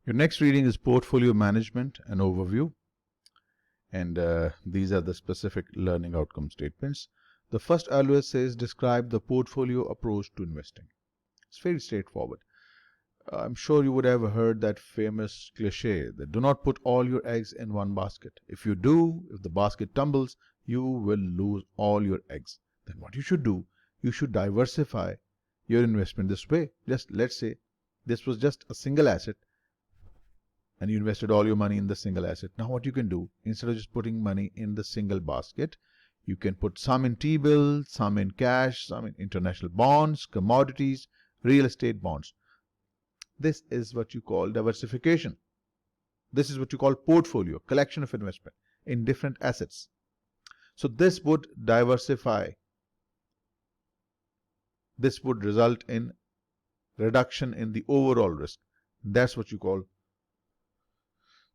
Your next reading is Portfolio Management and Overview, and these are the specific learning outcome statements. The first LOS says describe the portfolio approach to investing. It's very straightforward. I'm sure you would have heard that famous cliche that do not put all your eggs in one basket. If you do, if the basket tumbles, you will lose all your eggs. Then what you should do, you should diversify your investment this way. Just let's say this was just a single asset and you invested all your money in the single asset. Now what you can do, instead of just putting money in the single basket, you can put some in T-bills, some in cash, some in international bonds, commodities, real estate bonds. This is what you call diversification. This is what you call portfolio, collection of investment in different assets. So this would diversify. This would result in reduction in the overall risk. That's what you call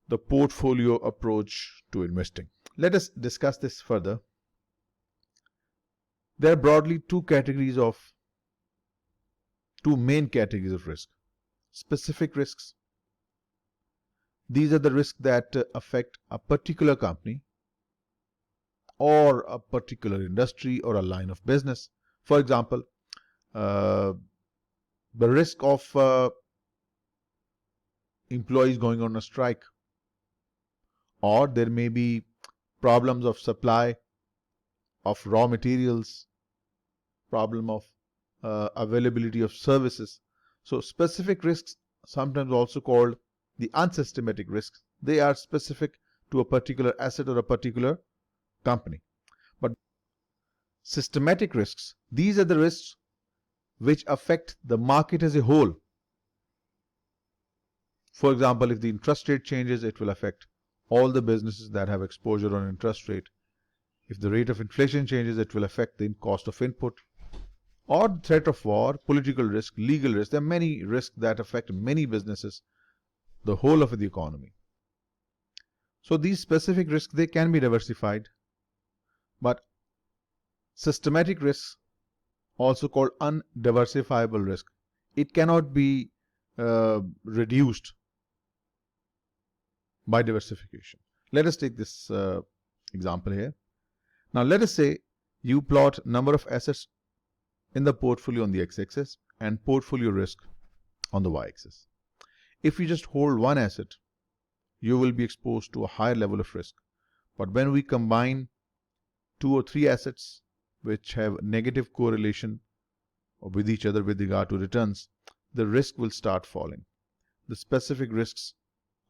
the portfolio approach to investing. Let us discuss this further. There are broadly two main categories of risk. Specific risks. These are the risks that affect a particular company or a particular industry or a line of business. For example, the risk of employees going on a strike, or there may be problems of supply of raw materials, problem of availability of services. So specific risks, sometimes also called the unsystematic risks, they are specific to a particular asset or a particular company. But systematic risks, these are the risks which affect the market as a whole. For example, if the interest rate changes, it will affect all the businesses that have exposure on interest rate. If the rate of inflation changes, it will affect the cost of input, or the threat of war, political risk, legal risk. There are many risks that affect many businesses, the whole of the economy. So these specific risks, they can be diversified, but systematic risks, also called undiversifiable risk, it cannot be reduced by diversification. Let us take this example here. Now let us say you plot number of assets in the portfolio on the x-axis and portfolio risk on the y-axis. If you just hold one asset, you will be exposed to a higher level of risk. But when we combine 2 or 3 assets which have negative correlation with each other with regard to returns, the risk will start falling. The specific risks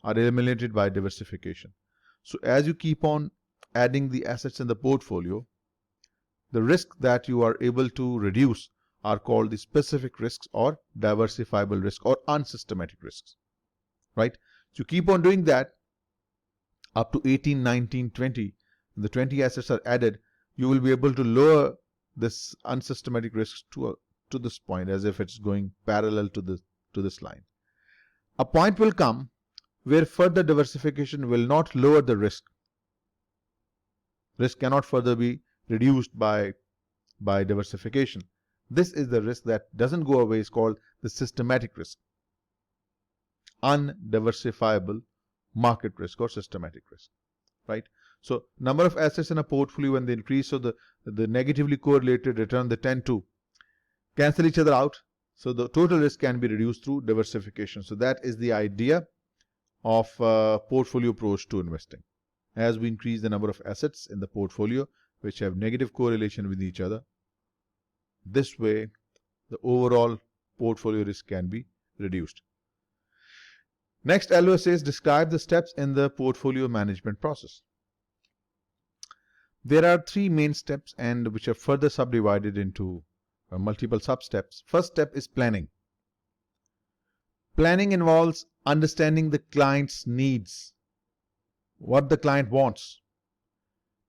are eliminated by diversification. So as you keep on adding the assets in the portfolio, the risk that you are able to reduce are called the specific risks or diversifiable risk or unsystematic risks, right? So you keep on doing that up to 18, 19, 20. When the 20 assets are added, you will be able to lower this unsystematic risks to this point, as if it's going parallel to this line. A point will come where further diversification will not lower the risk. Risk cannot further be reduced by diversification. This is the risk that doesn't go away, is called the systematic risk. Undiversifiable market risk or systematic risk, right? So number of assets in a portfolio, when they increase, so the negatively correlated return, they tend to cancel each other out. So the total risk can be reduced through diversification. So that is the idea of portfolio approach to investing. As we increase the number of assets in the portfolio which have negative correlation with each other, this way the overall portfolio risk can be reduced. Next, LOS says describe the steps in the portfolio management process. There are 3 main steps, and which are further subdivided into multiple sub-steps. First step is planning. Planning involves understanding the client's needs, what the client wants.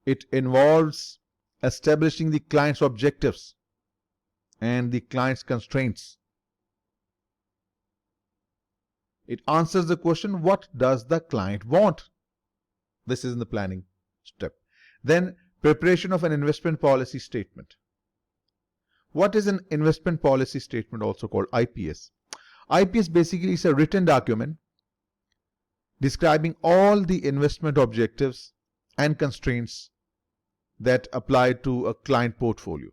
It involves establishing the client's objectives and the client's constraints. It answers the question, what does the client want? This is in the planning step. Then preparation of an investment policy statement. What is an investment policy statement, also called IPS? IPS basically is a written document describing all the investment objectives and constraints that apply to a client portfolio.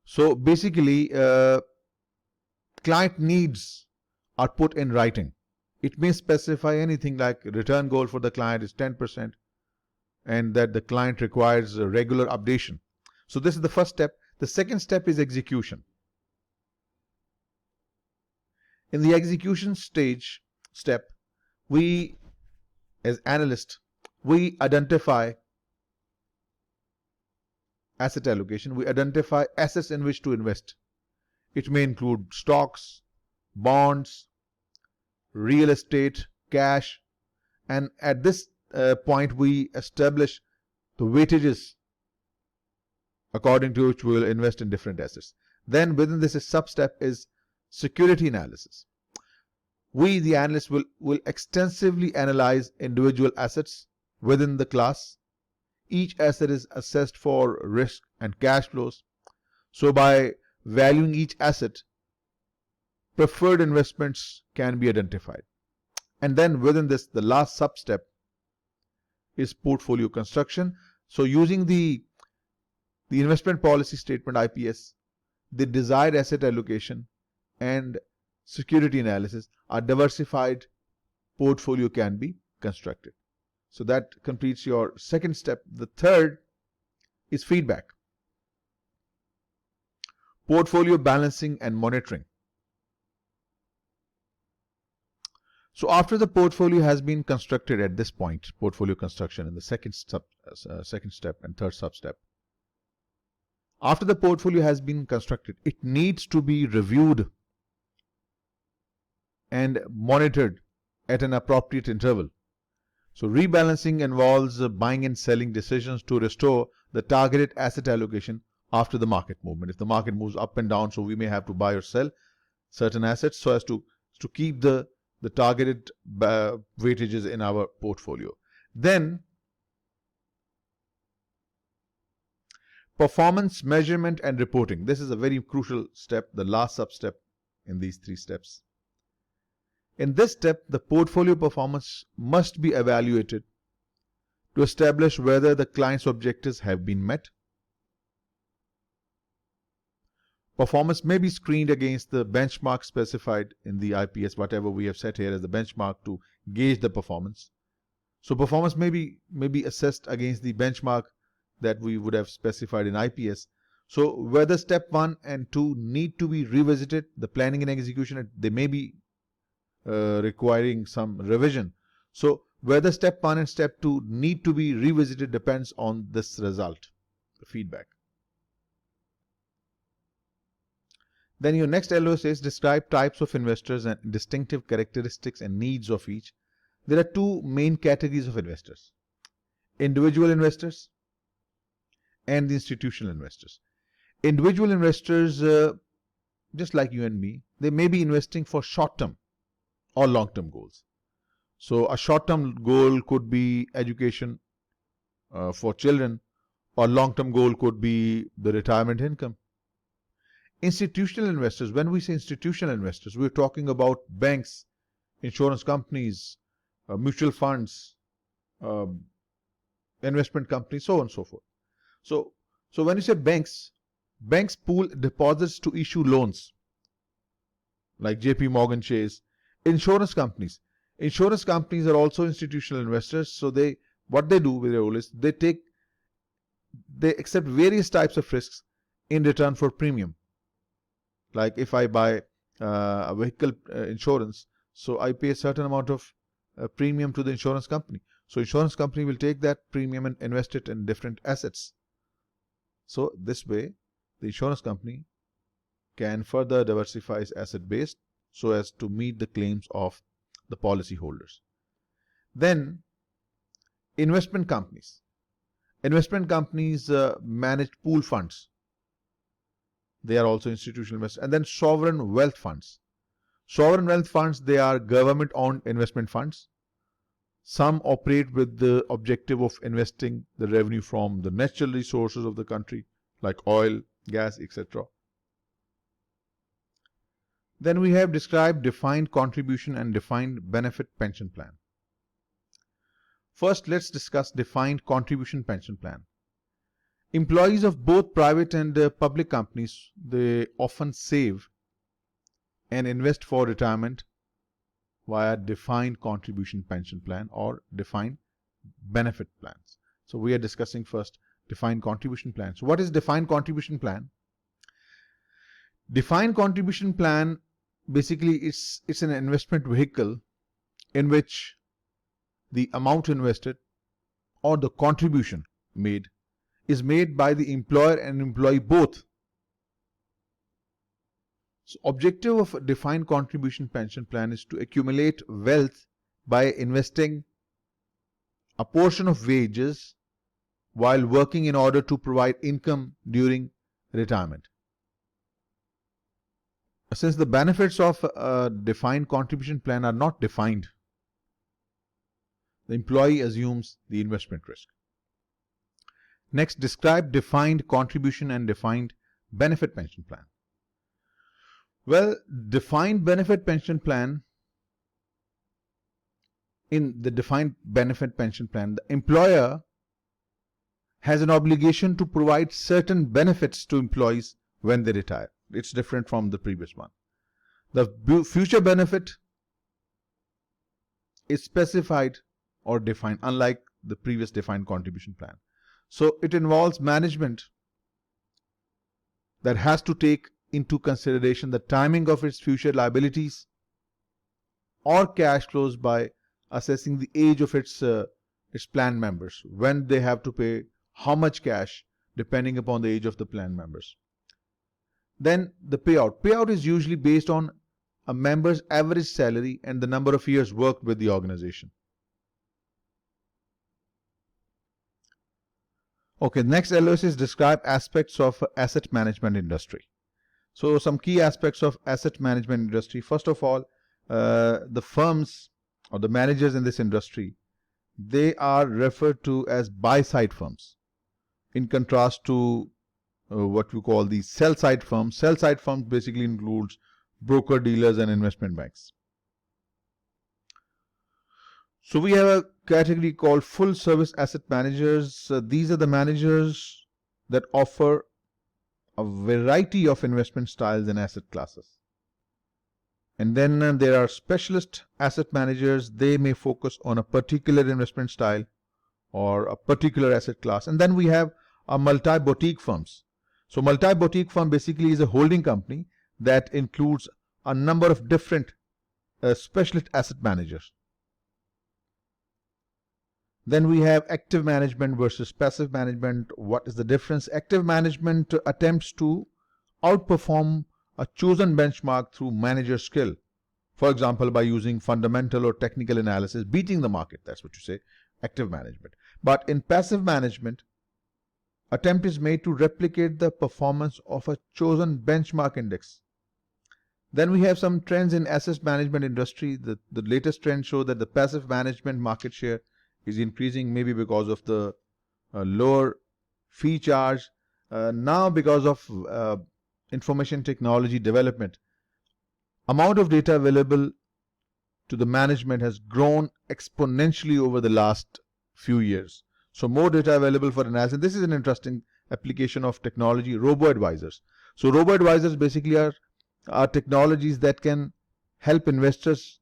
So basically, client needs are put in writing. It may specify anything like return goal for the client is 10% and that the client requires a regular updation. So this is the first step. The second step is execution. In the execution step, we as analysts, we identify asset allocation. We identify assets in which to invest. It may include stocks, bonds, real estate, cash, and at this point we establish the weightages according to which we will invest in different assets. Then within this sub-step is security analysis. We, the analysts, will extensively analyze individual assets within the class. Each asset is assessed for risk and cash flows. So by valuing each asset, preferred investments can be identified. And then within this, the last sub-step is portfolio construction. So using the investment policy statement IPS, the desired asset allocation and security analysis, a diversified portfolio can be constructed. So that completes your second step. The third is feedback. Portfolio balancing and monitoring. So after the portfolio has been constructed at this point, portfolio construction in the second step and third sub-step. After the portfolio has been constructed, it needs to be reviewed and monitored at an appropriate interval. So rebalancing involves buying and selling decisions to restore the targeted asset allocation after the market movement. If the market moves up and down, so we may have to buy or sell certain assets so as to keep the targeted weightages in our portfolio. Then performance measurement and reporting. This is a very crucial step, the last sub-step in these three steps. In this step, the portfolio performance must be evaluated to establish whether the client's objectives have been met. Performance may be screened against the benchmark specified in the IPS, whatever we have set here as the benchmark to gauge the performance. So performance may be assessed against the benchmark that we would have specified in IPS. So whether step 1 and 2 need to be revisited, the planning and execution, they may be requiring some revision. So whether step 1 and step 2 need to be revisited depends on this result, the feedback. Then your next LO says describe types of investors and distinctive characteristics and needs of each. There are two main categories of investors: individual investors and the institutional investors. Individual investors, just like you and me, they may be investing for short-term or long-term goals. So a short-term goal could be education for children, or long-term goal could be the retirement income. Institutional investors, when we say institutional investors, we're talking about banks, insurance companies, mutual funds, investment companies, so on and so forth. So when you say banks pool deposits to issue loans like JP Morgan Chase. Insurance companies are also institutional investors. So what they do with their role is they accept various types of risks in return for premium. Like if I buy a vehicle insurance, so I pay a certain amount of premium to the insurance company. So insurance company will take that premium and invest it in different assets. So this way, the insurance company can further diversify its asset base so as to meet the claims of the policy holders. Then investment companies. Investment companies manage pool funds. They are also institutional investors. And then sovereign wealth funds. Sovereign wealth funds, they are government-owned investment funds. Some operate with the objective of investing the revenue from the natural resources of the country, like oil, gas, etc. Then we have described defined contribution and defined benefit pension plan. First, let's discuss defined contribution pension plan. Employees of both private and public companies, they often save and invest for retirement via defined contribution pension plan or defined benefit plans. So we are discussing first defined contribution plan. So what is defined contribution plan? Defined contribution plan basically it's an investment vehicle in which the amount invested or the contribution made is made by the employer and employee both. So objective of a defined contribution pension plan is to accumulate wealth by investing a portion of wages while working in order to provide income during retirement. Since the benefits of a defined contribution plan are not defined, the employee assumes the investment risk. Next, describe defined contribution and defined benefit pension plan. Well, defined benefit pension plan, in the defined benefit pension plan, the employer has an obligation to provide certain benefits to employees when they retire. It's different from the previous one. The future benefit is specified or defined, unlike the previous defined contribution plan. So it involves management that has to take into consideration the timing of its future liabilities or cash flows by assessing the age of its plan members, when they have to pay how much cash depending upon the age of the plan members. Then the payout. Payout is usually based on a member's average salary and the number of years worked with the organization. Okay, next LOS is describe aspects of asset management industry. So some key aspects of asset management industry. First of all, the firms or the managers in this industry, they are referred to as buy-side firms, in contrast to what we call the sell-side firms. Sell-side firms basically includes broker dealers and investment banks. So we have a category called full service asset managers. These are the managers that offer a variety of investment styles and asset classes. And then there are specialist asset managers. They may focus on a particular investment style or a particular asset class. And then we have a multi-boutique firms. So multi-boutique firm basically is a holding company that includes a number of different specialist asset managers. Then we have active management versus passive management. What is the difference? Active management attempts to outperform a chosen benchmark through manager skill. For example, by using fundamental or technical analysis, beating the market. That's what you say, active management. But in passive management, attempt is made to replicate the performance of a chosen benchmark index. Then we have some trends in asset management industry. The latest trends show that the passive management market share is increasing, maybe because of the lower fee charge. Now because of information technology development, amount of data available to the management has grown exponentially over the last few years. So more data available for analysis. This is an interesting application of technology, robo-advisors. So robo-advisors basically are technologies that can help investors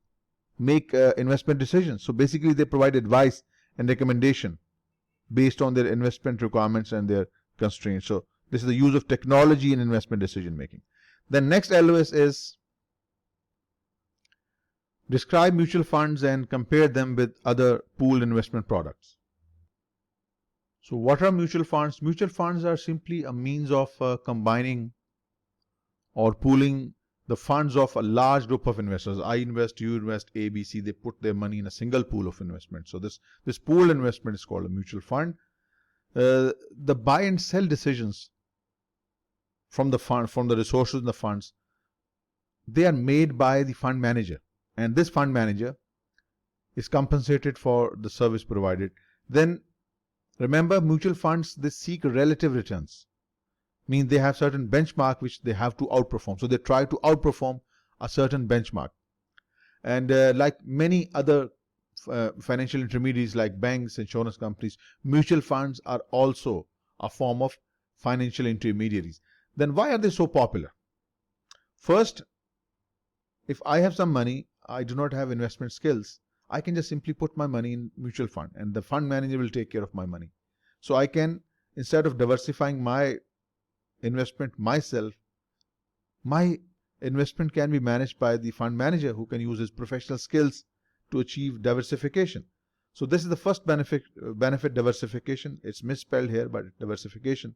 make investment decisions. So basically they provide advice and recommendation based on their investment requirements and their constraints. So this is the use of technology in investment decision making. Then next LOS is describe mutual funds and compare them with other pooled investment products. So what are mutual funds? Mutual funds are simply a means of combining or pooling the funds of a large group of investors. I invest, you invest, A, B, C. They put their money in a single pool of investment. So this pooled investment is called a mutual fund. The buy and sell decisions from the fund, from the resources in the funds, they are made by the fund manager, and this fund manager is compensated for the service provided. Then remember, mutual funds, they seek relative returns. Means they have certain benchmark which they have to outperform. So they try to outperform a certain benchmark. And like many other financial intermediaries like banks, insurance companies, mutual funds are also a form of financial intermediaries. Then why are they so popular? First, if I have some money, I do not have investment skills, I can just simply put my money in mutual fund and the fund manager will take care of my money. So I can, instead of diversifying my investment myself, my investment can be managed by the fund manager who can use his professional skills to achieve diversification. So this is the first benefit diversification. It's misspelled here, but diversification,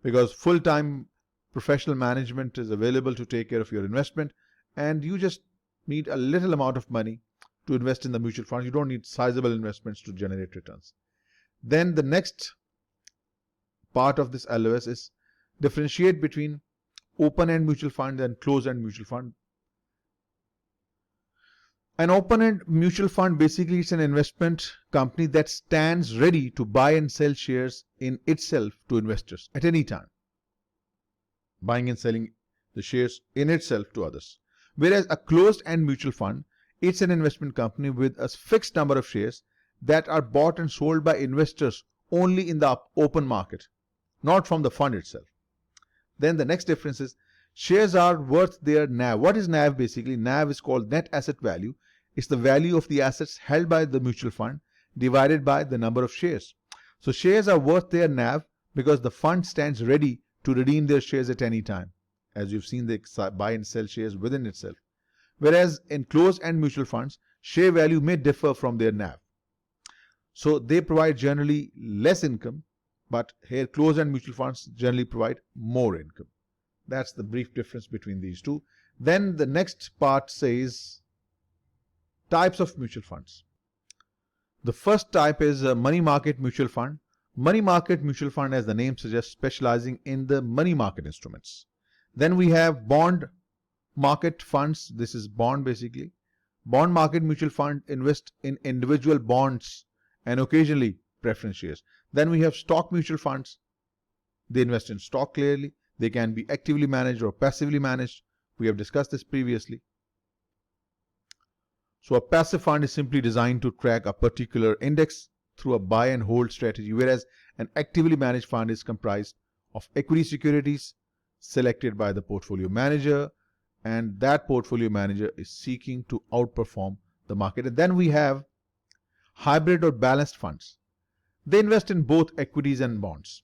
because full-time professional management is available to take care of your investment, and you just need a little amount of money to invest in the mutual fund. You don't need sizable investments to generate returns. Then the next part of this LOS is differentiate between open-end mutual fund and closed-end mutual fund. An open-end mutual fund basically is an investment company that stands ready to buy and sell shares in itself to investors at any time, buying and selling the shares in itself to others. Whereas a closed-end mutual fund, it's an investment company with a fixed number of shares that are bought and sold by investors only in the open market, not from the fund itself. Then the next difference is shares are worth their NAV. What is NAV basically? NAV is called net asset value. It's the value of the assets held by the mutual fund divided by the number of shares. So shares are worth their NAV because the fund stands ready to redeem their shares at any time. As you've seen, they buy and sell shares within itself. Whereas in closed-end mutual funds, share value may differ from their NAV. So they provide generally less income, but here closed-end mutual funds generally provide more income. That's the brief difference between these two. Then the next part says types of mutual funds. The first type is a money market mutual fund. Money market mutual fund, as the name suggests, specializing in the money market instruments. Then we have bond market funds. This is bond basically. Bond market mutual fund invest in individual bonds and occasionally preference shares. Then we have stock mutual funds. They invest in stock clearly. They can be actively managed or passively managed. We have discussed this previously. So a passive fund is simply designed to track a particular index through a buy and hold strategy, whereas an actively managed fund is comprised of equity securities selected by the portfolio manager, and that portfolio manager is seeking to outperform the market. And then we have hybrid or balanced funds. They invest in both equities and bonds.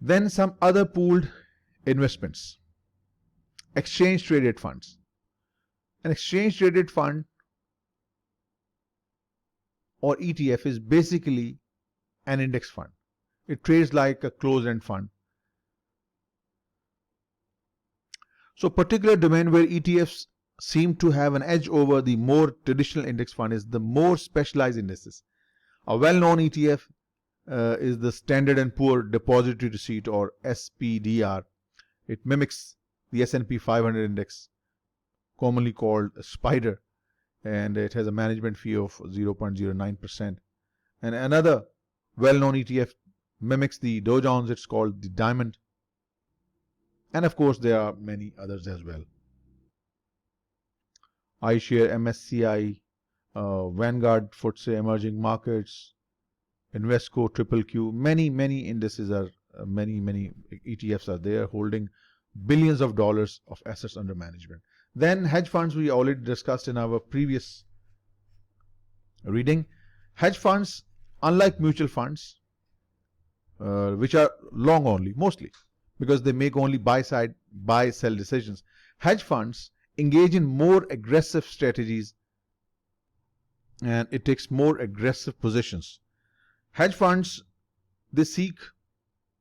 Then some other pooled investments. Exchange traded funds. An exchange traded fund or ETF is basically an index fund. It trades like a closed-end fund. So particular domain where ETFs seem to have an edge over the more traditional index fund is the more specialized indices. A well-known ETF is the Standard & Poor Depository Receipt, or SPDR. It mimics the S&P 500 index, commonly called SPIDER, and it has a management fee of 0.09%. And another well-known ETF mimics the Dow Jones. It's called the Diamond. And of course, there are many others as well. iShare, MSCI, Vanguard, FTSE Emerging Markets, Invesco, QQQ. Many indices are, many ETFs are there holding billions of dollars of assets under management. Then hedge funds, we already discussed in our previous reading. Hedge funds, unlike mutual funds, which are long only mostly, because they make only buy-sell decisions. Hedge funds engage in more aggressive strategies and it takes more aggressive positions. Hedge funds, they seek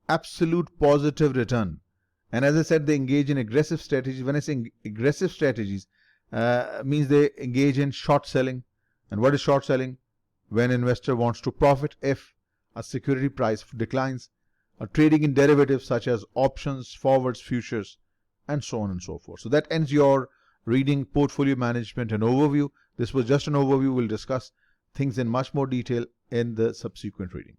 absolute positive return. And as I said, they engage in aggressive strategies. When I say aggressive strategies, means they engage in short selling. And what is short selling? When an investor wants to profit if a security price declines, or trading in derivatives such as options, forwards, futures, and so on and so forth. So that ends your reading portfolio management and overview. This was just an overview. We'll discuss things in much more detail in the subsequent reading.